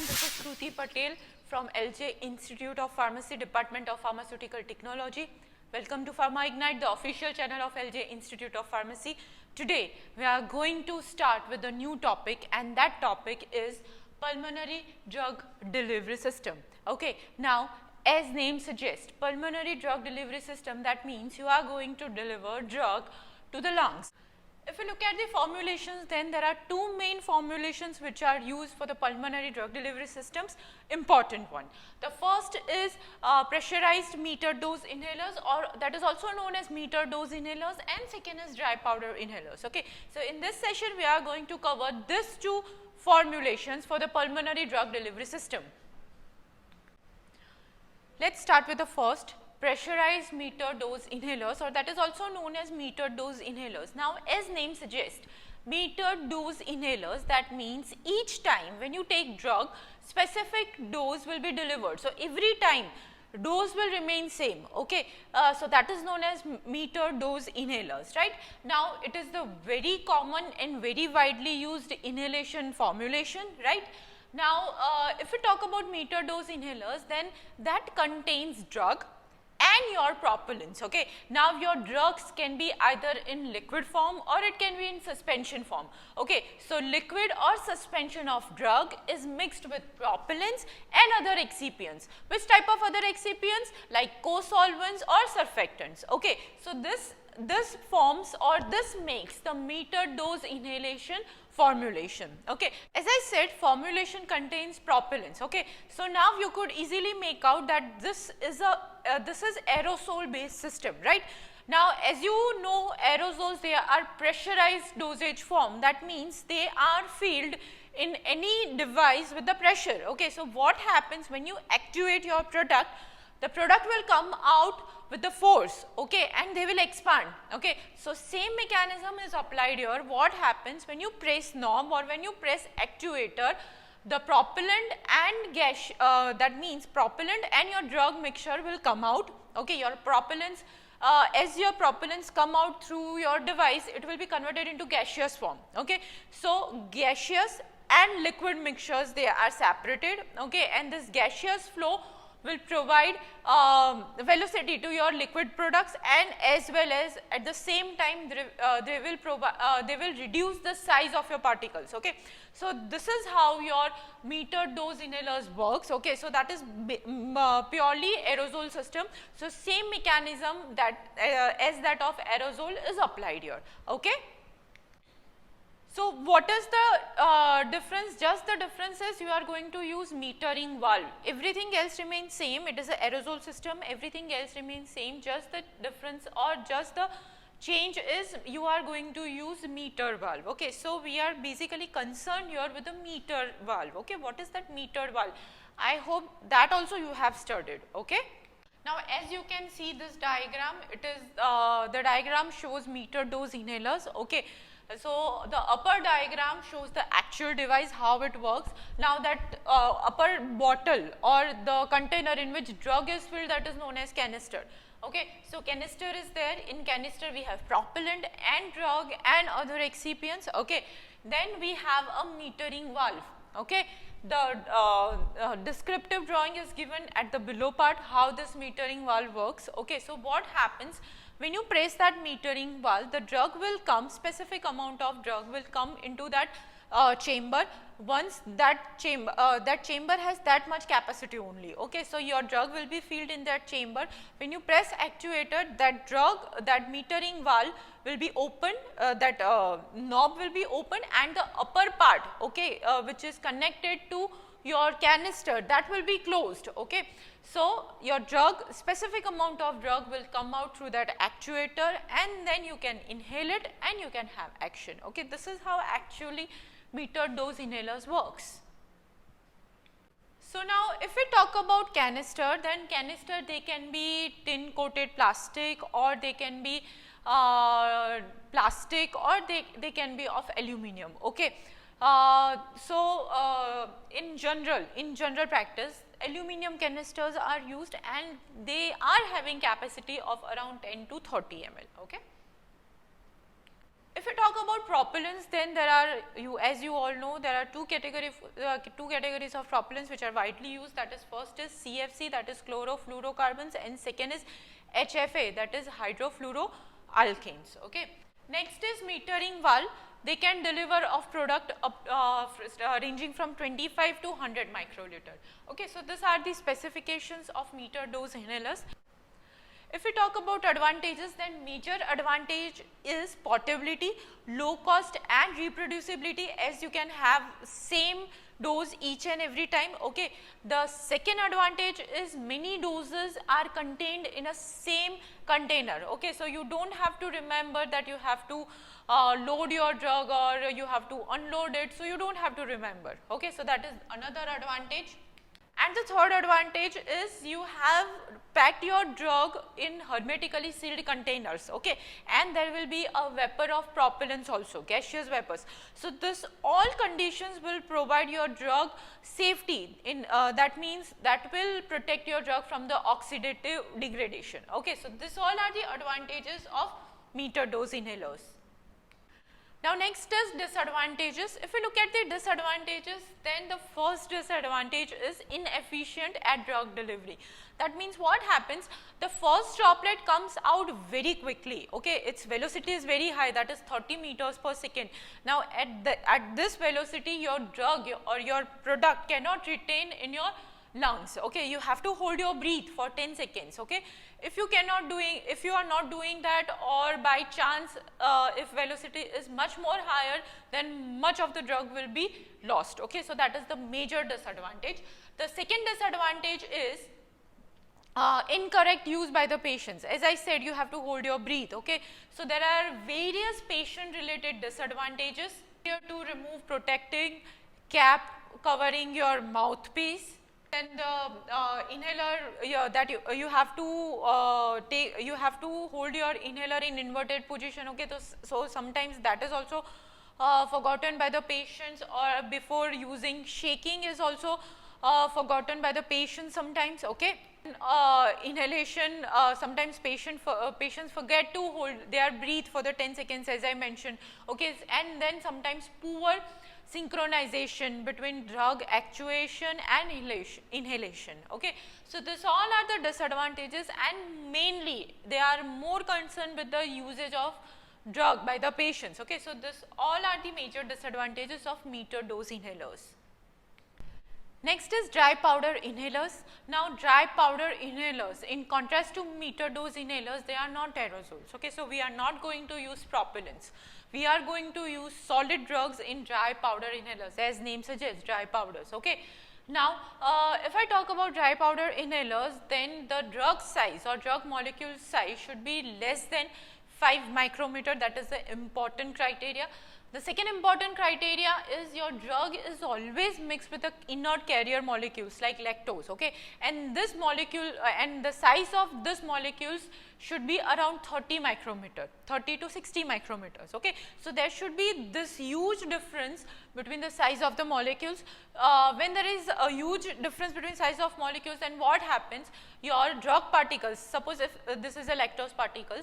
This is Kruti Patel from LJ Institute of Pharmacy, Department of Pharmaceutical Technology. Welcome to Pharma Ignite, the official channel of LJ Institute of Pharmacy. Today, we are going to start with a new topic, and that topic is pulmonary drug delivery system. Okay, now as name suggests, pulmonary drug delivery system, that means you are going to deliver drug to the lungs. If you look at the formulations, then there are two main formulations which are used for the pulmonary drug delivery systems. Important one. The first is pressurized metered dose inhalers, or that is also known as metered dose inhalers, and second is dry powder inhalers. Okay. So in this session, we are going to cover these two formulations for the pulmonary drug delivery system. Let's start with the first. Pressurized metered dose inhalers, or that is also known as metered dose inhalers. Now, as name suggests, metered dose inhalers, that means each time when you take drug, specific dose will be delivered. So, every time dose will remain same. Okay, so that is known as metered dose inhalers, right? Now, it is the very common and very widely used inhalation formulation, right? Now, if we talk about metered dose inhalers, then that contains drug and your propellants. Okay. Now, your drugs can be either in liquid form or it can be in suspension form. Okay. So, liquid or suspension of drug is mixed with propellants and other excipients. Which type of other excipients? Like co-solvents or surfactants. Okay. So, this forms, or this makes the metered dose inhalation formulation. Okay. As I said, formulation contains propellants. Okay. So, now you could easily make out that this is aerosol based system, right? Now, as you know, aerosols, they are pressurized dosage form. That means they are filled in any device with the pressure. Okay. So, what happens when you actuate your product? The product will come out with the force, okay, and they will expand. Okay. So, same mechanism is applied here. What happens when you press knob or when you press actuator, the propellant and gas, that means propellant and your drug mixture will come out. Okay. Your propellants, as your propellants come out through your device, it will be converted into gaseous form. Okay. So, gaseous and liquid mixtures, they are separated. Okay. And this gaseous flow will provide velocity to your liquid products, and as well as at the same time they will reduce the size of your particles. Okay. So, this is how your metered dose inhalers works. Okay. So, that is purely aerosol system. So, same mechanism that as that of aerosol is applied here. Okay. So, what is the difference? Just the difference is you are going to use metering valve. Everything else remains same. It is an aerosol system. Everything else remains same. Just the difference or just the change is you are going to use meter valve. Okay. So, we are basically concerned here with the meter valve. Okay. What is that meter valve? I hope that also you have studied. Okay. Now, as you can see this diagram, it is the diagram shows metered dose inhalers. Okay. So, the upper diagram shows the actual device, how it works. Now, that upper bottle or the container in which drug is filled, that is known as canister. Okay. So, canister is there. In canister, we have propellant and drug and other excipients. Okay. Then we have a metering valve. Okay. The descriptive drawing is given at the below part, how this metering valve works. Okay. So, what happens? When you press that metering valve, the drug will come, specific amount of drug will come into that chamber. Once that chamber has that much capacity only. Okay. So, your drug will be filled in that chamber. When you press actuator, that metering valve will be open, that knob will be open, and the upper part, okay, which is connected to your canister, that will be closed. Okay. So, your drug, specific amount of drug will come out through that actuator, and then you can inhale it and you can have action. Okay. This is how actually metered dose inhalers works. So, now if we talk about canister, then canister, they can be tin coated plastic, or they can be plastic, or they can be of aluminum. Okay. In general practice, aluminum canisters are used, and they are having capacity of around 10 to 30 ml. Okay. if we talk about propellants, then there are, as you all know, there are two categories of propellants which are widely used. That is, first is CFC, that is chlorofluorocarbons, and second is HFA, that is hydrofluoroalkanes. Okay. Next is metering valve. They can deliver of product ranging from 25 to 100 microliter. Okay, so these are the specifications of meter dose inhalers. If we talk about advantages, then major advantage is portability, low cost and reproducibility, as you can have same dose each and every time. Okay. The second advantage is many doses are contained in a same container. Okay. So, you do not have to remember that you have to load your drug or you have to unload it. So, you do not have to remember. Okay. So, that is another advantage. And the third advantage is you have packed your drug in hermetically sealed containers, okay, and there will be a vapor of propellants also, gaseous vapors. So, this all conditions will provide your drug safety, in that means that will protect your drug from the oxidative degradation. Okay. So, this all are the advantages of meter dose inhalers. Now, next is disadvantages. If we look at the disadvantages, then the first disadvantage is inefficient at drug delivery. That means what happens, the first droplet comes out very quickly, okay, its velocity is very high, that is 30 meters per second. Now, at this velocity, your drug or your product cannot retain in your lungs, okay, you have to hold your breath for 10 seconds, okay. If you are not doing that, or by chance if velocity is much more higher, then much of the drug will be lost, okay. So, that is the major disadvantage. The second disadvantage is incorrect use by the patients. As I said, you have to hold your breath, okay. So, there are various patient related disadvantages. Here to remove protecting cap covering your mouthpiece. Then the inhaler that you have to you have to hold your inhaler in inverted position, okay. So, sometimes that is also forgotten by the patients, or before using shaking is also forgotten by the patients sometimes, okay. Inhalation, sometimes patients forget to hold their breath for the 10 seconds, as I mentioned, okay. And then sometimes poor synchronization between drug actuation and inhalation, okay. So, this all are the disadvantages, and mainly they are more concerned with the usage of drug by the patients, okay. So, this all are the major disadvantages of meter dose inhalers. Next is dry powder inhalers. Now, dry powder inhalers, in contrast to meter dose inhalers, they are not aerosols, okay. So, we are not going to use propellants. We are going to use solid drugs in dry powder inhalers, as name suggests, dry powders, okay. Now, if I talk about dry powder inhalers, then the drug size or drug molecule size should be less than 5 micrometer, that is the important criteria. The second important criteria is your drug is always mixed with the inert carrier molecules like lactose, okay, and this molecule and the size of this molecules should be around 30 micrometer, 30 to 60 micrometers, okay. So, there should be this huge difference between the size of the molecules. When there is a huge difference between size of molecules, then what happens, your drug particles, suppose if this is a lactose particle,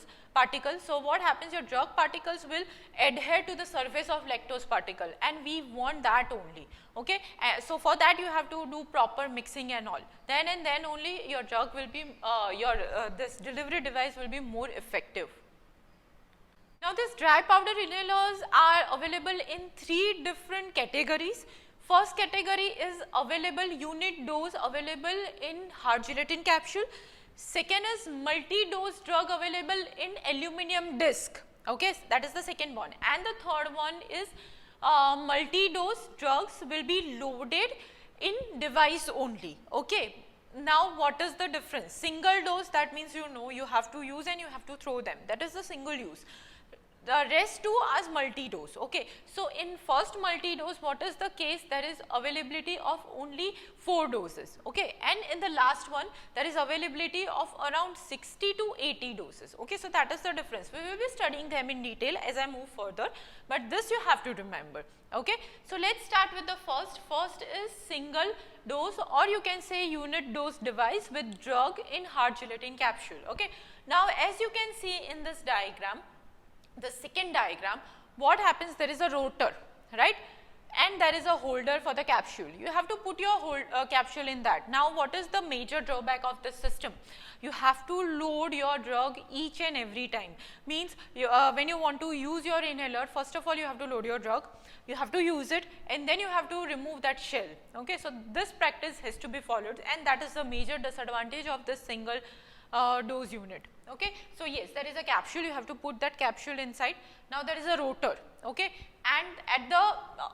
so what happens, your drug particles will adhere to the surface of lactose particle, and we want that only, okay. So, for that you have to do proper mixing and all, then and then only your drug will be this delivery device will be more effective. Now, these dry powder inhalers are available in 3 different categories. First category is available unit dose available in hard gelatin capsule. Second is multi-dose drug available in aluminum disc, okay, that is the second one. And the third one is multi-dose drugs will be loaded in device only, okay. Now, what is the difference? Single dose, that means you have to use and you have to throw them, that is the single use. The rest two are multi-dose, okay. So, in first multi-dose, what is the case? There is availability of only 4 doses, okay, and in the last one, there is availability of around 60 to 80 doses, okay. So, that is the difference. We will be studying them in detail as I move further, but this you have to remember, okay. So, let us start with the first. First is single dose, or you can say unit dose device with drug in hard gelatin capsule, okay. Now, as you can see in this diagram, the second diagram, what happens, there is a rotor, right, and there is a holder for the capsule. You have to put your capsule in that. Now what is the major drawback of this system? You have to load your drug each and every time. Means when you want to use your inhaler, first of all you have to load your drug, you have to use it, and then you have to remove that shell. Okay, so this practice has to be followed, and that is the major disadvantage of this single dose unit. Okay, so yes, there is a capsule, you have to put that capsule inside. Now there is a rotor, okay, and at the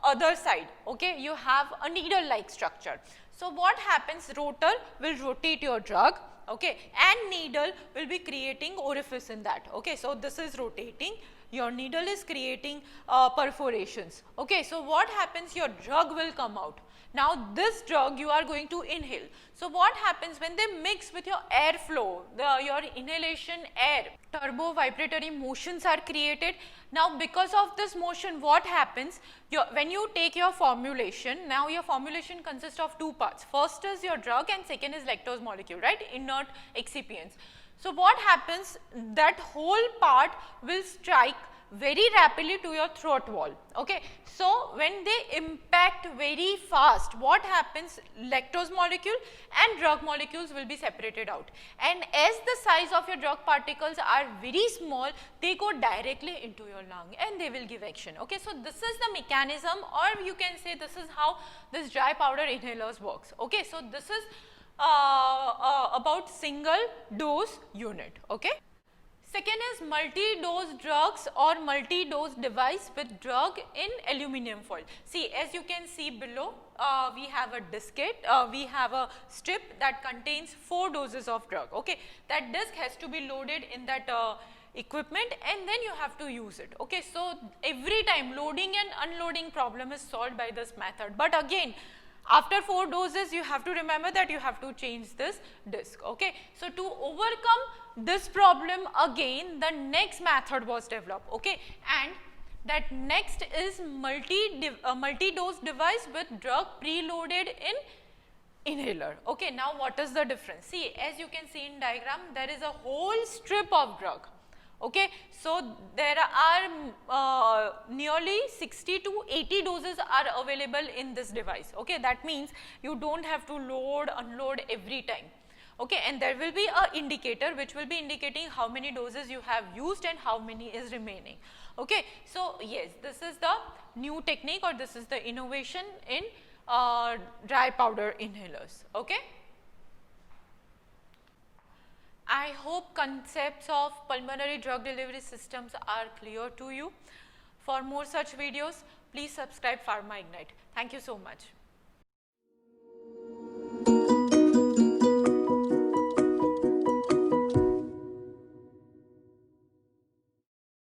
other side, okay, you have a needle like structure. So what happens, rotor will rotate your drug, okay, and needle will be creating orifice in that. Okay, so this is rotating, your needle is creating perforations. Okay, so what happens, your drug will come out. Now this drug you are going to inhale. So what happens when they mix with your airflow, your inhalation air, turbo vibratory motions are created. Now because of this motion, what happens, when you take your formulation, now your formulation consists of two parts. First is your drug and second is lactose molecule, right, inert excipients. So what happens, that whole part will strike very rapidly to your throat wall. Okay, so when they impact very fast, what happens, lactose molecule and drug molecules will be separated out, and as the size of your drug particles are very small, they go directly into your lung and they will give action. Okay, so this is the mechanism, or you can say this is how this dry powder inhalers works. Okay, so this is about single dose unit. Okay. Second is multi-dose drugs or multi-dose device with drug in aluminum foil. See, as you can see below, we have a diskette, we have a strip that contains 4 doses of drug. Okay, that disc has to be loaded in that equipment, and then you have to use it. Okay, so every time loading and unloading problem is solved by this method. But again, after 4 doses, you have to remember that you have to change this disc. Okay, so to overcome this problem, again the next method was developed. Okay, and that next is multi-dose device with drug preloaded in inhaler. Okay, now what is the difference? See, as you can see in diagram, there is a whole strip of drug. Okay, so there are nearly 60 to 80 doses are available in this device. Okay, that means you don't have to load, unload every time. Okay, and there will be a indicator which will be indicating how many doses you have used and how many is remaining. Okay, so yes, this is the new technique, or this is the innovation in dry powder inhalers. Okay. I hope concepts of pulmonary drug delivery systems are clear to you. For more such videos, please subscribe Pharma Ignite. Thank you so much.